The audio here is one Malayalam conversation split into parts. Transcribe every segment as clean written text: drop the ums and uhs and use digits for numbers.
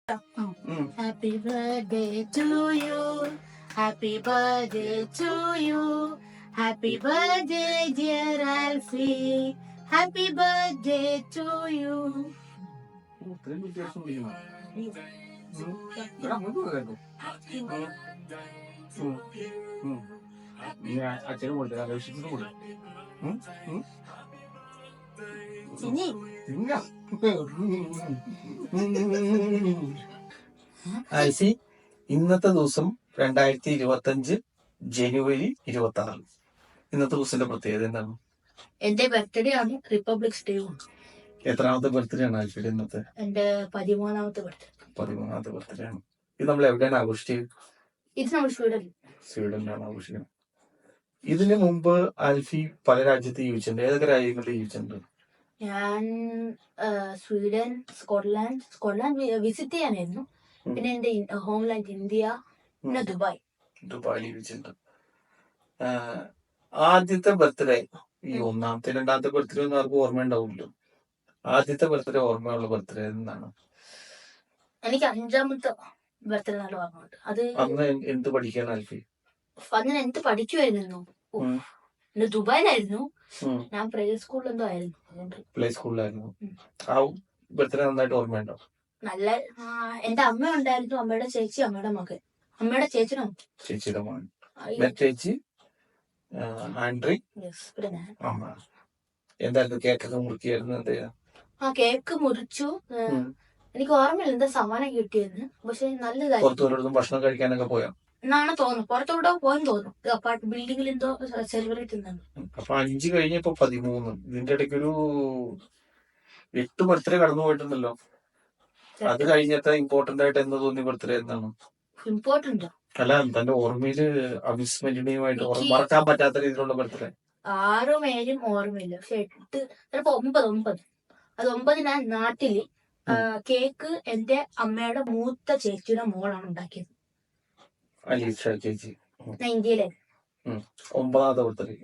Happy birthday to you. Happy birthday to you. Happy birthday, dear Alfie. Happy birthday to you. അച്ഛനും കൊടുത്തത് ആലോചിച്ചിട്ട് കൊടുക്കും ആൽഫി, ഇന്നത്തെ ദിവസം 2025 ജനുവരി 26. ഇന്നത്തെ ദിവസത്തിന്റെ പ്രത്യേകത എന്താണ്? എന്റെ ബർത്ത്ഡേ ആണ്, റിപ്പബ്ലിക്സ് ഡേ. എത്രാമത്തെ ബർത്ത്ഡേ ആണ് ആൽഫിയുടെ ഇന്നത്തെ? എന്റെ 13ാമത്തെ ബർത്ത്ഡേ. 13ാമത്തെ ബർത്ത്ഡേ ആണ്. ഇത് നമ്മൾ എവിടെയാണ് ആഘോഷിച്ചത്? ഇത് നമ്മൾ സ്വീഡനിലാണ് ആഘോഷിക്കുന്നത്. ഇതിനു മുമ്പ് ആൽഫി പല രാജ്യത്ത് ജീവിച്ചിട്ടുണ്ട്. ഏതൊക്കെ രാജ്യങ്ങളിൽ ജീവിച്ചിട്ടുണ്ട്? ഞാൻ സ്വീഡൻ, സ്കോട്ട്ലാൻഡ് വിസിറ്റ് ചെയ്യാനായിരുന്നു. പിന്നെ എന്റെ ഹോംലാൻഡ് ഇന്ത്യ, പിന്നെ ദുബായിൽ ജീവിച്ചിട്ടുണ്ട്. ആദ്യത്തെ ബർത്ത്ഡേ, ഈ ഒന്നാമത്തെ രണ്ടാമത്തെ ബർത്ത്ഡേ ഒന്നും ആർക്കും ഓർമ്മ ഉണ്ടാവില്ലോ. ആദ്യത്തെ ബർത്ത്ഡേ ഓർമ്മയുള്ള ബർത്ത്ഡേ എന്നാണ്? എനിക്ക് 5ാമത്തെ ബർത്ത്ഡേ നല്ല ഓർമ്മയുണ്ട്. അത് അന്ന് എന്ത് പഠിക്കാൻ ആൽഫി? അന്ന് ഞാൻ എന്ത് പഠിക്കുമായിരുന്നു? ദുബായിലായിരുന്നു. ഞാൻ പ്ലേ സ്കൂളിൽ എന്തോ ആയിരുന്നു. പ്ലേ സ്കൂളിലായിരുന്നു. ആ ബർത്ത്ഡേ നന്നായിട്ട് ഓർമ്മയുണ്ടോ? നല്ല. എന്റെ അമ്മ ഉണ്ടായിരുന്നു, അമ്മയുടെ ചേച്ചി, അമ്മയുടെ മകൻ, അമ്മയുടെ ചേച്ചിയുടെ മകൻ, ചേച്ചി ആൻഡ്രി. എന്തായിരുന്നു കേക്കൊക്കെ മുറിക്കായിരുന്നു? എന്താ? കേക്ക് മുറിച്ചു. എനിക്ക് ഓർമ്മയില്ല എന്താ സമ്മാനം കിട്ടിയെന്ന്. പക്ഷെ നല്ലതായിരുന്നു. ഭക്ഷണം കഴിക്കാനൊക്കെ പോയോ? എന്നാണ് തോന്നുന്നു. പുറത്തോടെ പോയെന്ന് തോന്നുന്നു. അപ്പാർട്ട് ബിൽഡിംഗിൽ എന്തോ സെലിബ്രേറ്റ് ചെയ്യുന്നുണ്ട്. അപ്പൊ 5 കഴിഞ്ഞപ്പോ 13. ഇതിന്റെ ഇടയ്ക്കൊരു 8 ബർത്ത്ഡേ കടന്നു പോയിട്ടുണ്ടല്ലോ. അത് കഴിഞ്ഞിട്ട് ഇമ്പോർട്ടന്റ് ആയിട്ട് എന്ന് തോന്നിയ ബർത്ത്ഡേ എന്താണ്? ഇമ്പോർട്ടന്റ് അല്ല, തന്റെ ഓർമ്മയില് അവിസ്മരണീയമായിട്ട് മറക്കാൻ പറ്റാത്ത രീതിയിലുള്ള ബർത്ത്ഡേ? 6ഉം 7ഉം ഓർമ്മയില്ല. പക്ഷെ 8, ചിലപ്പോ 9. അത് 9 ഞാൻ നാട്ടില് കേക്ക് എന്റെ അമ്മയുടെ മൂത്ത ചേച്ചിയുടെ മോളാണ് ഉണ്ടാക്കിയത്. അലീഷ ചേച്ചി ഇന്ത്യയിലെ 9ാമത്തെ ബർത്ത്ഡേ.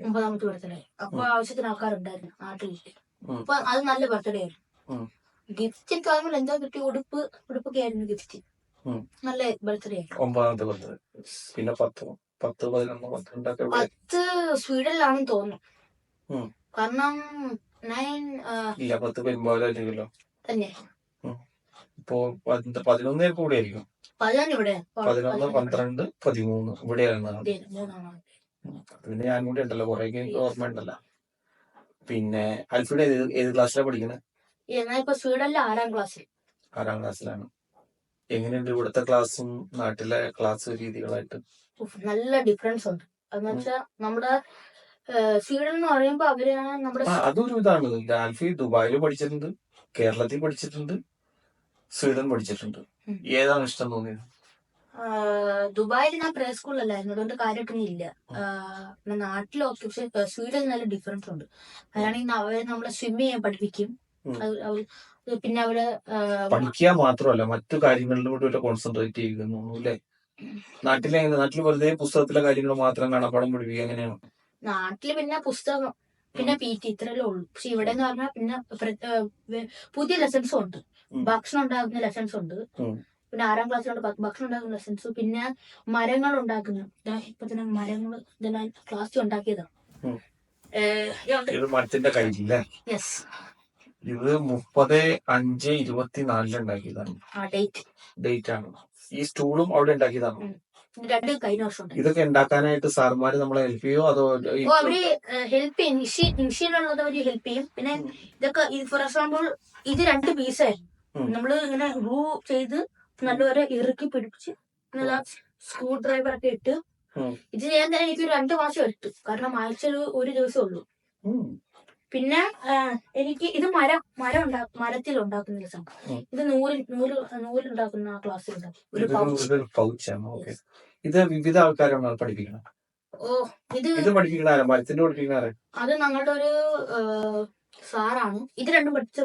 അപ്പൊ ആവശ്യത്തിന് ആൾക്കാരുണ്ടായിരുന്നു നാട്ടിലേക്ക്. അപ്പൊ അത് നല്ല ബർത്ത്ഡേ ആയിരുന്നു. ഗിഫ്റ്റ് എനിക്ക് ഓർമ്മയില്ല എന്താ കിട്ടിയ. ഉടുപ്പൊക്കെ ആയിരുന്നു ഗിഫ്റ്റ്. നല്ല ബർത്ത്ഡേ ആയിരുന്നു. 9ാമത്തെ ബർത്ത്ഡേ. പിന്നെ 10, 11, 12 10 സ്വീഡനിലാണെന്ന് തോന്നുന്നു. കാരണം 10 പെരുമ്പാവൂരല്ലോ തന്നെ. ഇപ്പൊ 11 കൂടെ ആയിരിക്കും. 11, 12, 13 ഇവിടെയാണ്. പിന്നെ ഞാൻ കൂടെ ഉണ്ടല്ലോ, കുറെ ഓർമ്മ ഉണ്ടല്ലോ. പിന്നെ ആൽഫിയുടെ ഏത് ക്ലാസ്സിലാണ് പഠിക്കുന്നത്? ഞാനിപ്പോ സ്വീഡനിലെ 6ാം ക്ലാസ്സിൽ. 6ാം ക്ലാസ്സിലാണ്. എങ്ങനെയുണ്ട് ഇവിടുത്തെ ക്ലാസ്സും നാട്ടിലെ ക്ലാസ് രീതികളായിട്ട്? നല്ല ഡിഫറൻസ് ഉണ്ട്. എന്ന് വെച്ചാൽ നമ്മുടെ സ്വീഡൻ എന്ന് പറയുമ്പോ അവരാണ് നമ്മുടെ. അതൊരു ഇതാണ്. ആൽഫി ദുബായിൽ പഠിച്ചിട്ടുണ്ട്, കേരളത്തിൽ പഠിച്ചിട്ടുണ്ട്, സ്വീഡൻ പഠിച്ചിട്ടുണ്ട്. ഏതാണ് ഇഷ്ടം തോന്നിയത്? ദുബായിൽ ഞാൻ പ്ലേ സ്കൂളിലല്ലായിരുന്നു, അതുകൊണ്ട് കാര്യമായിട്ടൊന്നും ഇല്ല. നാട്ടിലൊക്കെ. പക്ഷെ സ്വീഡൻ നല്ല ഡിഫറൻസ് ഉണ്ട്. അതാണെങ്കിൽ അവരെ നമ്മളെ സ്വിം ചെയ്യാൻ പഠിപ്പിക്കും. പിന്നെ അവിടെ പഠിക്കുക മാത്രമല്ല മറ്റു കാര്യങ്ങളിലും കൂടി കോൺസെൻട്രേറ്റ് ചെയ്യുന്നു അല്ലേ? നാട്ടിൽ വെറുതെ പുസ്തകത്തിലെ കാര്യങ്ങൾ മാത്രം കാണാപ്പാടം പഠിപ്പിക്കുക, എങ്ങനെയാണ്? നാട്ടില് പിന്നെ പുസ്തകം, പിന്നെ PT ഇത്രയല്ലേ ഉള്ളൂ. പക്ഷെ ഇവിടെ എന്ന് പറഞ്ഞാൽ പിന്നെ പുതിയ ലെസൺസും ഉണ്ട്. ഭക്ഷണം ഉണ്ടാക്കുന്ന ലെസൺസ് ഉണ്ട്. പിന്നെ 6ാം ക്ലാസ്സിലുണ്ട് ഭക്ഷണം ഉണ്ടാക്കുന്ന ലെസൺസ്. പിന്നെ മരങ്ങൾ ഉണ്ടാക്കുന്ന, ഇപ്പൊ തന്നെ മരങ്ങൾ ക്ലാസ് ഉണ്ടാക്കിയതാണ്. മരത്തിന്റെ കയ്യിലല്ലേ? യെസ്. ഇത് 30/5/24 ഉണ്ടാക്കിയതാണ്. ഡേറ്റ് ആണ്. ഈ സ്റ്റൂളും അവിടെ ഉണ്ടാക്കിയതാണ്. 2 കഴിഞ്ഞ വർഷം. ഇതൊക്കെ ഉണ്ടാക്കാനായിട്ട് സാർമാര് നമ്മളെ ഹെൽപ്പ് ചെയ്യോ അതോ? അവര് ഹെൽപ്പ് ചെയ്യും. ഇൻഷീനുള്ളത് അവര് ഹെൽപ്പ് ചെയ്യും. പിന്നെ ഇതൊക്കെ ഫോർ എക്സാമ്പിൾ ഇത് 2 പീസായിരുന്നു. നമ്മള് ഇങ്ങനെ ഗ്ലൂ ചെയ്ത് നല്ലപോലെ ഇറുക്കി പിടിപ്പിച്ച് സ്ക്രൂ ഡ്രൈവർ ഒക്കെ ഇട്ട് ഇത് ചെയ്യാൻ തന്നെ എനിക്ക് 2 മാസം എടുത്തു. കാരണം ആഴ്ചയിൽ ഒരു ദിവസം ഉള്ളൂ. പിന്നെ എനിക്ക് ഇത് മരത്തിൽ ഉണ്ടാക്കുന്ന ദിവസം. ഇത് നൂലുണ്ടാക്കുന്ന ക്ലാസ്സിലുണ്ടാകും. ഇത് വിവിധ ആൾക്കാരാണ് പഠിപ്പിക്കണം. ഇത് പഠിപ്പിക്കണ അത് ഞങ്ങളുടെ ഒരു സാറാണ്. ഇത് 2 പഠിച്ച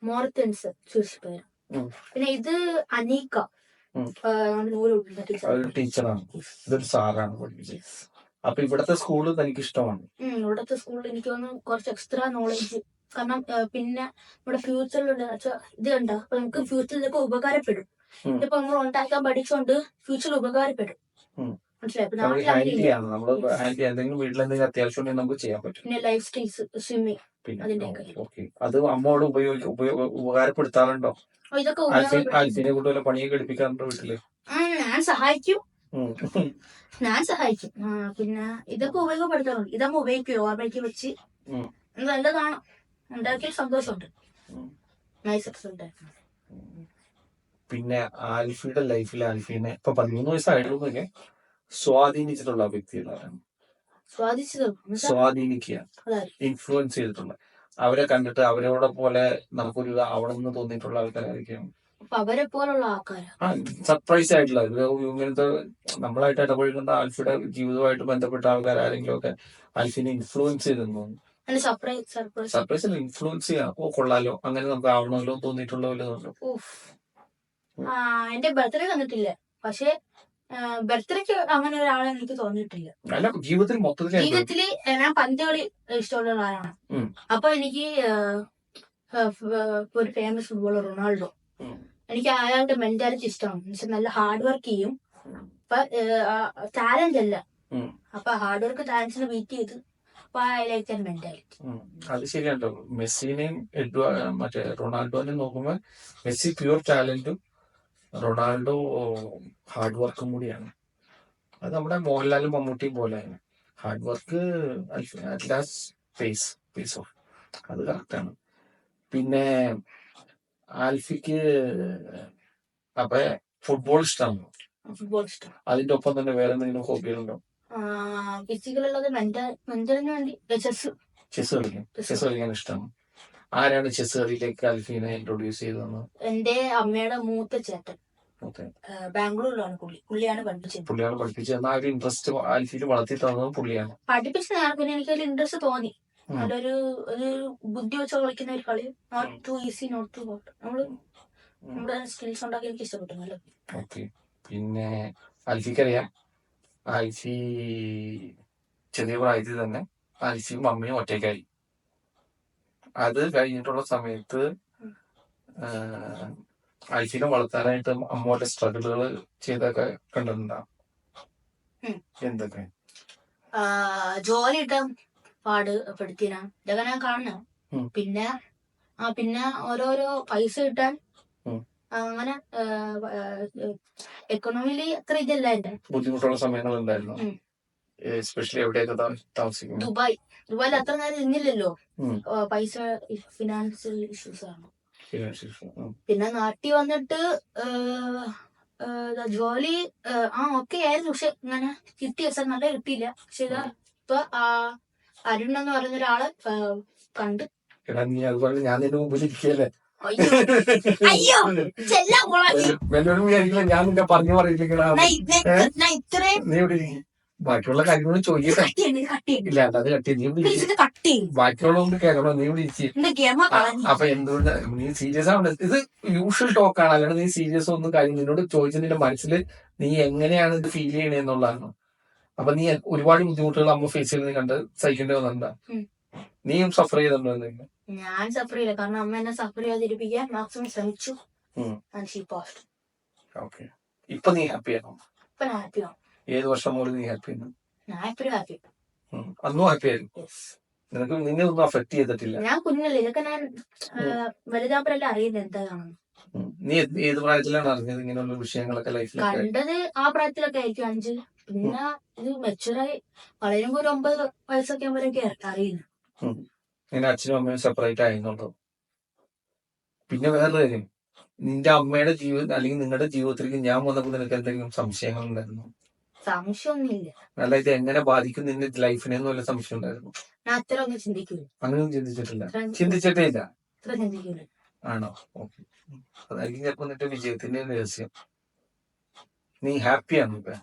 മോർത്തൻസ് പേര്. പിന്നെ ഇത് അനീക്ക ടീച്ചറാണ്. ഇതൊരു സാറാണ് പഠിപ്പിച്ചത്. അപ്പൊ ഇവിടത്തെ സ്കൂള് തനിക്ക് ഇഷ്ടമാണ്? ഇവിടത്തെ സ്കൂളിൽ എനിക്ക് കുറച്ച് എക്സ്ട്രാ നോളേജ് കാരണം പിന്നെ നമ്മുടെ ഫ്യൂച്ചറിലുള്ള ഇത് കണ്ടോ, അപ്പൊ നമുക്ക് ഫ്യൂച്ചറിലൊക്കെ ഉപകാരപ്പെടും. ഉം. ഇപ്പൊ നമ്മൾ ഉണ്ടാക്കാൻ പഠിച്ചോണ്ട് ഫ്യൂച്ചറിൽ ഉപകാരപ്പെടും. ഉം. മനസ്സിലായി? ഇപ്പൊ നമുക്ക് നാട്ടിൽ ഹാൻഡിൽ അങ്ങനെയില്ല. ചെയ്യാം. നമ്മള് ഹാൻഡിൽ ചെയ്യാം. എന്തെങ്കിലും വീട്ടിലെന്തെങ്കിലും അത്യാവശ്യം ഉണ്ടെങ്കിൽ നമുക്ക് ചെയ്യാൻ പറ്റും. പിന്നെ ലൈഫ് സ്കിൽസ്, സ്വിമ്മിങ്, പിന്നെ അതിന്റെയൊക്കെ. ഓക്കെ, അത് അമ്മോട് ഉപകാരപ്പെടുത്താറുണ്ടോ? ഇതൊക്കെ ആൽഫിനെ കൊണ്ട് വല്ല പണിയൊക്കെ എടുപ്പിക്കാറുണ്ടോ വീട്ടില്? ഞാൻ സഹായിക്കും. ഉം. ഞാൻ സഹായിക്കും. പിന്നെ ഇതൊക്കെ ഉപയോഗപ്പെടുത്താറുണ്ട്. ഇതാകുമ്പോ ഉപയോഗിക്കും, ഓർമ്മയ്ക്ക് വെച്ച് ഉം. നല്ലതാണ്. ഉണ്ടാക്കിയ സന്തോഷമുണ്ട്. ഉം. Nice result. പിന്നെ ആൽഫിയുടെ ലൈഫിൽ ആൽഫിനെ ഇപ്പൊ 13 വയസ്സായിട്ടുള്ളതൊക്കെ സ്വാധീനിച്ചിട്ടുള്ള വ്യക്തികളാണ്. സ്വാധീനിക്കുക, ഇൻഫ്ലുവൻസ് ചെയ്തിട്ടുണ്ട്. അവരെ കണ്ടിട്ട് അവരോടെ പോലെ നമുക്കൊരു ആവണമെന്ന് തോന്നിയിട്ടുള്ള ആൾക്കാരായിരിക്കും. അവരെ പോലുള്ള ആൾക്കാർ സർപ്രൈസ് ആയിട്ടുള്ള ഇങ്ങനത്തെ നമ്മളായിട്ട് ഇടപഴകുന്ന ആൽഫിയുടെ ജീവിതവുമായിട്ട് ബന്ധപ്പെട്ട ആൾക്കാരെങ്കിലും ഒക്കെ ആൽഫിനെ ഇൻഫ്ലുവൻസ് ചെയ്തെന്നു. സർപ്രൈസ് അല്ല, ഇൻഫ്ലുവൻസ് ചെയ്യാം. ഓ കൊള്ളാലോ, അങ്ങനെ നമുക്ക് ആവണമല്ലോ തോന്നിയിട്ടുള്ള വല്ലതുണ്ടോ? എന്റെ ബർത്ത്ഡേ വന്നിട്ടില്ല, പക്ഷെ ബർത്ത്ഡേക്ക് അങ്ങനെ ഒരാളെ എനിക്ക് തോന്നിയിട്ടില്ല. അല്ല, ജീവിതത്തില് ഞാൻ പന്ത് കളി ഇഷ്ടമുള്ള ആളാണ്. അപ്പൊ എനിക്ക് ഒരു ഫേമസ് ഫുട്ബോളർ റൊണാൾഡോ, എനിക്ക് അയാളുടെ മെന്റാലിറ്റി ഇഷ്ടമാണ്. നല്ല ഹാർഡ് വർക്ക് ചെയ്യും. അപ്പൊ ടാലന്റ് അല്ല, അപ്പൊ ഹാർഡ് വർക്ക് ടാലന്റ്സിനെ ബീറ്റ് ചെയ്ത് മെന്റാലിറ്റി. അത് ശരിയാണോ? മെസ്സിനെയും മറ്റേ റൊണാൾഡോനെയും നോക്കുമ്പോ മെസ്സി പ്യൂർ ടാലന്റും റൊണാൾഡോ ഹാർഡ് വർക്കും കൂടിയാണ്. അത് നമ്മുടെ മോഹൻലാലും മമ്മൂട്ടിയും പോലെയാണ്. ഹാർഡ് വർക്ക് പേസ് ഓഫ്, അത് കറക്റ്റാണ്. പിന്നെ ആൽഫിക്ക് അപ്പൊ ഫുട്ബോൾ ഇഷ്ടമാണ്. അതിന്റെ ഒപ്പം തന്നെ വേറെ എന്തെങ്കിലും ഹോബികളുണ്ടോ? ഫിസിക്കലുള്ളത് മെന്റലിന് വേണ്ടി ചെസ് കളിക്കാൻ ഇഷ്ടമാണ്. ആരാണ് ചെസ് കളിയിലേക്ക് ആൽഫിനെ ഇൻട്രൊഡ്യൂസ് ചെയ്തത്? എന്റെ അമ്മയുടെ മൂത്ത ചേട്ടൻ, ബാംഗ്ലൂരിലാണ്. പുള്ളിയാണ് പഠിപ്പിച്ചത്. ആ ഒരു ഇൻട്രസ്റ്റ് ആൽഫിയിൽ വളർത്തി തന്നത് പുള്ളിയാണ്. പഠിപ്പിച്ചതാണ്. പിന്നെ എനിക്കൊരു ഇൻട്രസ്റ്റ് തോന്നി. നല്ലൊരു ബുദ്ധി വെച്ച് കളിക്കുന്ന ഒരു കളി, not too easy, not too hot. നമ്മുടെ സ്കിൽസ് ഉണ്ടാക്കി എനിക്ക് ഇഷ്ടപ്പെട്ടു. ഓക്കെ. പിന്നെ ആൽഫിക്കറിയാം, ആൽഫി ചെറിയ പ്രായത്തിൽ തന്നെ ആൽഫിയും അമ്മയും ഒറ്റയ്ക്കായി. അത് കഴിഞ്ഞിട്ടുള്ള സമയത്ത് ആൽഫിനെ വളർത്താനായിട്ട് അമ്മയുടെ സ്ട്രഗിളുകൾ ചെയ്തൊക്കെ കണ്ടിട്ടുണ്ടാവും. എന്തൊക്കെ? ജോലി കിട്ടാൻ പാടുപെടുത്തിനാ ഇതൊക്കെ ഞാൻ കാണണം. പിന്നെ ഓരോരോ പൈസ കിട്ടാൻ അങ്ങനെ എക്കണോമിലി അത്ര ഇതല്ല. എന്റെ ബുദ്ധിമുട്ടുള്ള സമയങ്ങൾ ഉണ്ടായിരുന്നു. എസ്പെഷ്യലി എവിടെയൊക്കെ താമസിക്കുന്നു? ദുബായിൽ അത്ര നേരം നിന്നില്ലല്ലോ. പൈസ ഫിനാൻഷ്യൽ ഇഷ്യൂസ് ആണ്. പിന്നെ നാട്ടിൽ വന്നിട്ട് ജോലി ഓക്കെ ആയിരുന്നു, പക്ഷെ ഇങ്ങനെ കിട്ടിയ നല്ല കിട്ടിയില്ല. പക്ഷെ ഇപ്പൊ അരുൺ എന്ന് പറയുന്ന ഒരാള് കണ്ട്. ഞാൻ നിന്റെ മുമ്പിൽ ഇരിക്കല്ലേ? അയ്യോ ഞാൻ നിന്റെ പറഞ്ഞു പറയില്ല. നീ ഇവിടെ ബാക്കിയുള്ള കാര്യങ്ങളും ചോദിക്കട്ടെ. ഇല്ല, അല്ലാതെ കട്ടി നീ ബാക്കിയുള്ളതുകൊണ്ട് കേൾക്കണോ? നീ ഇവിടെ അപ്പൊ എന്തുകൊണ്ട് നീ സീരിയസ് ആവണ്ട? ഇത് യൂഷ്വൽ ടോക്കാണ്, അല്ലാണ്ട് നീ സീരിയസ് ഒന്നും കാര്യം. നിന്നോട് ചോദിച്ച നിന്റെ മനസ്സിൽ നീ എങ്ങനെയാണ് ഇത് ഫീൽ ചെയ്യണേന്നുള്ളതാണ്. അപ്പൊ നീ ഒരുപാട് ബുദ്ധിമുട്ടുകൾ അമ്മ ഫേസ് ചെയ്ത് നീ കണ്ട് സഹിക്കേണ്ടി വന്നിട്ടുണ്ടാ? നീയും സഫർ ചെയ്തിട്ടുണ്ടോ എന്തെങ്കിലും? ഞാൻ സഫർ ചെയ്യില്ല, കാരണം അമ്മ എന്നെ സഫർ ചെയ്യാതിരിപ്പിക്കാൻ മാക്സിമം ശ്രമിച്ചു. ഇപ്പൊ നീ ഹാപ്പിയാണോ? ഇപ്പൊ ഞാൻ ഹാപ്പിയാണ്. ഏത് വർഷം മുതൽ നീ ഹാപ്പിയാണ്? ഞാൻ എപ്പോഴും ഹാപ്പി. അന്നും ഹാപ്പിയായിരുന്നു. നിന്നെ ഒന്നും അഫക്ട് ചെയ്തിട്ടില്ല? ഞാൻ കുഞ്ഞല്ലേ, ഇതൊക്കെ ഞാൻ വലുതാകുമ്പോഴല്ലേ അറിയുന്നത് എന്താണെന്ന്. നീ ഏത് പ്രായത്തിലാണ് അറിഞ്ഞത് ഇങ്ങനെയുള്ള വിഷയങ്ങളൊക്കെ ലൈഫിൽ? കണ്ടത് ആ പ്രായത്തിലൊക്കെ ആയിരിക്കും, 5. പിന്നെ ഇത് മെച്ചുറായി വളരുമ്പോ ഒരു 9 വയസ്സൊക്കെ ആകുമ്പോഴേക്ക് അറിയുന്നു. നിന്റെ അച്ഛനും അമ്മയും സെപ്പറേറ്റ് ആയിരുന്നുണ്ടോ? പിന്നെ വേറൊരു കാര്യം, നിന്റെ അമ്മയുടെ ജീവിതം അല്ലെങ്കിൽ നിങ്ങളുടെ ജീവിതത്തിലേക്ക് ഞാൻ വന്നപ്പോൾ നിനക്ക് എന്തെങ്കിലും സംശയങ്ങൾ ഉണ്ടായിരുന്നു? സംശയമൊന്നുമില്ല. അല്ല, ഇത് എങ്ങനെ ബാധിക്കും നിന്റെ ലൈഫിനെ വല്ല സംശയം ഉണ്ടായിരുന്നു? ഞാൻ അത്ര ഒന്നും ചിന്തിക്കൂല. അങ്ങനെയൊന്നും ചിന്തിച്ചിട്ടില്ല? ചിന്തിച്ചിട്ടേ ഇല്ല? ആണോ? ഓക്കെ. അതായിരിക്കും ചിലപ്പോ നിന്റെ വിജയത്തിന്റെ രഹസ്യം. നീ ഹാപ്പിയാണ് ഇപ്പൊ?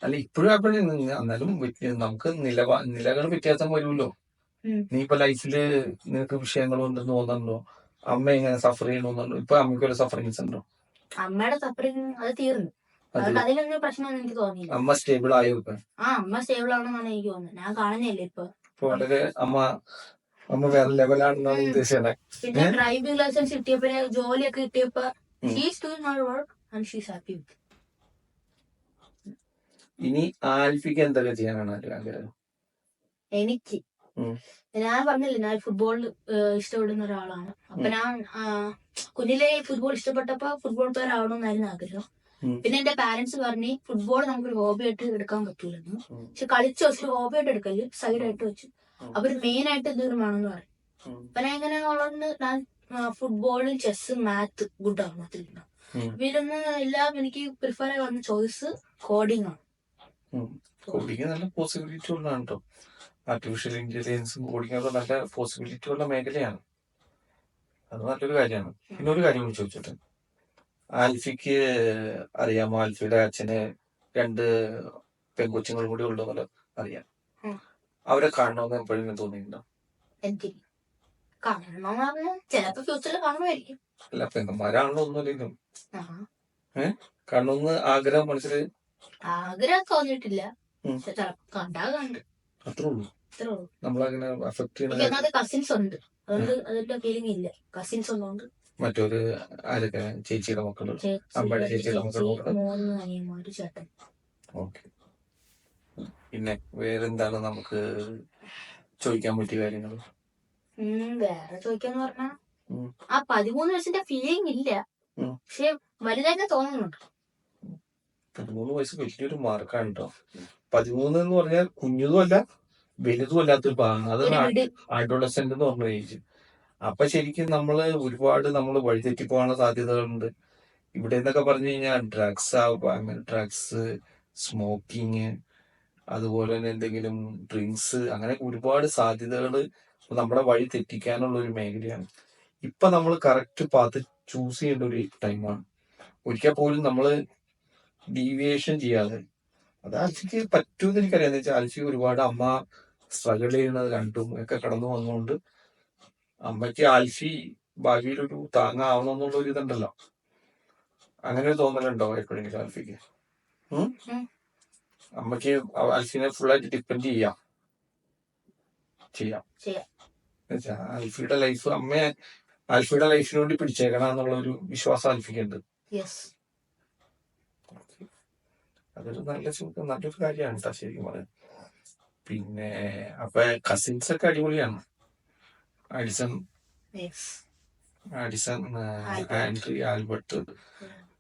അല്ല, ഇപ്പോഴും ഹാപ്പി. എന്നാലും നമുക്ക് നിലകൾ വ്യത്യാസം വരുമല്ലോ. നീ ഇപ്പൊ ലൈഫില് നിനക്ക് വിഷയങ്ങളുണ്ടെന്ന് തോന്നുന്നുണ്ടോ? അമ്മ എങ്ങനെ സഫർ ചെയ്യണമെന്നുണ്ടോ? ഇപ്പൊ അമ്മയ്ക്ക് ഒരു സഫറിങ്സ് ഉണ്ടോ? അമ്മയുടെ സഫറിങ് അത് തീർന്നു. അതിലൊന്നും പ്രശ്നമൊന്നും എനിക്ക് തോന്നിയില്ല. അമ്മ സ്റ്റേബിൾ ആയോ ഇപ്പൊ? അമ്മ സ്റ്റേബിൾ ആണെന്നാണ് എനിക്ക് തോന്നുന്നത്. ഞാൻ കാണുന്നില്ല ഇപ്പൊ. വളരെ അമ്മ അമ്മ വേറെ ലെവലാണെന്നാണ് ഉദ്ദേശിച്ചത്. പിന്നെ ഡ്രൈവിംഗ് ലൈസൻസ് കിട്ടിയപ്പോ ജോലിയൊക്കെ കിട്ടിയപ്പോ she's doing her work and she's happy. ഇനി ആൽഫിക്ക് എന്തൊക്കെ ചെയ്യാനാണ് ആഗ്രഹം? എനിക്ക് ഞാൻ പറഞ്ഞില്ലേ ഞാൻ ഫുട്ബോൾ ഇഷ്ടപ്പെടുന്ന ഒരാളാണ്. അപ്പൊ ഞാൻ കുഞ്ഞിലെ ഫുട്ബോൾ ഇഷ്ടപ്പെട്ടപ്പോ ഫുട്ബോൾ പ്ലെയർ ആവണമെന്നായിരുന്നു ആഗ്രഹം. പിന്നെ എന്റെ പാരന്റ്സ് പറഞ്ഞ് ഫുട്ബോൾ നമുക്കൊരു ഹോബി ആയിട്ട് എടുക്കാൻ പറ്റൂലെന്ന്. പക്ഷെ കളിച്ചു വെച്ചു ഹോബി ആയിട്ട് എടുക്കല് സൈഡായിട്ട് വെച്ചു. അപ്പൊ മെയിൻ ആയിട്ട് എന്തെങ്കിലും വേണമെന്ന് പറയും. അപ്പൊ ഞാൻ ഇങ്ങനെ ഉള്ളത് ഞാൻ ഫുട്ബോള്, ചെസ്, മാത്ത് ഗുഡ് ആണ്. ഇതിലൊന്ന് എല്ലാം എനിക്ക് പ്രിഫർ ആയി വന്ന ചോയ്സ് കോഡിംഗ് ആണ്. കോഡിങ് നല്ല പോസിബിലിറ്റി ഉള്ളതാണ് കേട്ടോ. ആർട്ടിഫിഷ്യൽ ഇന്റലിജൻസും കോഡിംഗ് ഒക്കെ നല്ല പോസിബിലിറ്റി ഉള്ള മേഖലയാണ്. അത് നല്ലൊരു കാര്യമാണ്. പിന്നെ ഒരു കാര്യം ചോദിച്ചോട്ടെ, ആൽഫിക്ക് അറിയാമോ? ആൽഫിയുടെ അച്ഛന് 2 പെൺകൊച്ചുങ്ങളും കൂടി ഉള്ളതല്ലോ അറിയാം. അവരെ കാണണമെന്ന് എപ്പോഴും തോന്നിയിട്ടുണ്ടോ? എനിക്ക് ചിലപ്പോ ഫ്യൂച്ചറിൽ കാണുമായിരിക്കും. അല്ല, പെങ്ങന്മാരാണല്ലോ ഒന്നുമില്ലെങ്കിലും കാണണമെന്ന് ആഗ്രഹം മനസ്സിൽ ആഗ്രഹം തോന്നിയിട്ടില്ല. അത്രേ ഉള്ളൂ. നമ്മളങ്ങനെ അഫക്ട് ചെയ്യുന്ന കസിൻസ് ഉണ്ട്, അതുകൊണ്ട് അതിന്റെ ഫീലിംഗ് ഇല്ല. കസിൻസ് ഉള്ളതുകൊണ്ട് മറ്റൊരു ആരൊക്കെ ചേച്ചിയുടെ മക്കള്, അമ്മയുടെ ചേച്ചിയുടെ മക്കളും. 3 അനിയന്മാര്, ചേട്ടൻ. ഓക്കെ. പിന്നെ വേറെന്താണ് നമുക്ക് ചോദിക്കാൻ പറ്റിയ കാര്യങ്ങൾ? വേറെ ചോദിക്കാന്ന് പറഞ്ഞാ ആ 13 വയസ്സിന്റെ ഫീലിംഗ് ഇല്ല, പക്ഷെ വലുതായിട്ട് തോന്നുന്നുണ്ട്. 13 വയസ്സ് വലിയൊരു മാർക്കാണ് കേട്ടോ. 13 എന്ന് പറഞ്ഞാൽ കുഞ്ഞതും അല്ല വലുതും അല്ലാത്തൊരു ഭാഗം. അതാണ് അഡോളസെന്റ് എന്ന് പറഞ്ഞ ഏജ്. അപ്പൊ ശരിക്കും ഒരുപാട് നമ്മള് വഴിതെറ്റിപ്പോകാനുള്ള സാധ്യതകളുണ്ട്. ഇവിടെ എന്നൊക്കെ പറഞ്ഞു കഴിഞ്ഞാൽ ഡ്രഗ്സ്, സ്മോക്കിങ്, അതുപോലെ തന്നെ എന്തെങ്കിലും ഡ്രിങ്ക്സ്, അങ്ങനെ ഒരുപാട് സാധ്യതകൾ നമ്മുടെ വഴി തെറ്റിക്കാനുള്ള ഒരു മേഖലയാണ്. ഇപ്പൊ നമ്മൾ കറക്റ്റ് പാത്ത് ചൂസ് ചെയ്യേണ്ട ഒരു ടൈമാണ്. ഒരിക്കൽ പോലും നമ്മള് ഡീവിയേഷൻ ചെയ്യാതെ, അത് ആൽഫിക്ക് പറ്റൂന്ന് എനിക്കറിയാന്ന് വെച്ചാൽ ആൽഫി ഒരുപാട് അമ്മ സ്ട്രഗിൾ ചെയ്യുന്നത് കണ്ടും ഒക്കെ കടന്നു വന്നുകൊണ്ട് അമ്മയ്ക്ക് ആൽഫി ഭാവിയിൽ ഒരു താങ്ങാവണമെന്നുള്ള ഒരു ഇതുണ്ടല്ലോ. അങ്ങനെ ഒരു തോന്നലുണ്ടോ എപ്പോഴെങ്കിലും ആൽഫിക്ക്? അമ്മയ്ക്ക് ആൽഫിനെ ഫുള്ളായിട്ട് ഡിപ്പെൻഡ് ചെയ്യാം. ആൽഫിയുടെ ലൈഫ് ആൽഫിയുടെ ലൈഫിന് വേണ്ടി പിടിച്ചേക്കണം എന്നുള്ള ഒരു വിശ്വാസം ആൽഫിക്കുണ്ട്. അതൊരു നല്ലൊരു കാര്യമാണ് കേട്ടോ ശരിക്കും പറയാൻ. പിന്നെ അപ്പൊ കസിൻസ് ഒക്കെ അടിപൊളിയാണ്. ആഡിസൺ, ആൻഡ്രി, ആൽബർട്ട്,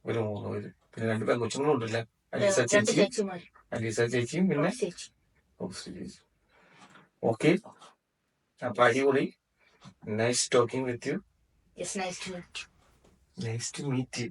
ഒരു 3 പേര്. പിന്നെ 2 പെൺകൊച്ചുങ്ങളും ഉണ്ടല്ലേ, അലീസ ചേച്ചിയും പിന്നെ ചേച്ചി. ഓക്കെ, അപ്പൊ അടിപൊളി. Nice talking with you. Yes, nice to meet you. Nice to meet you.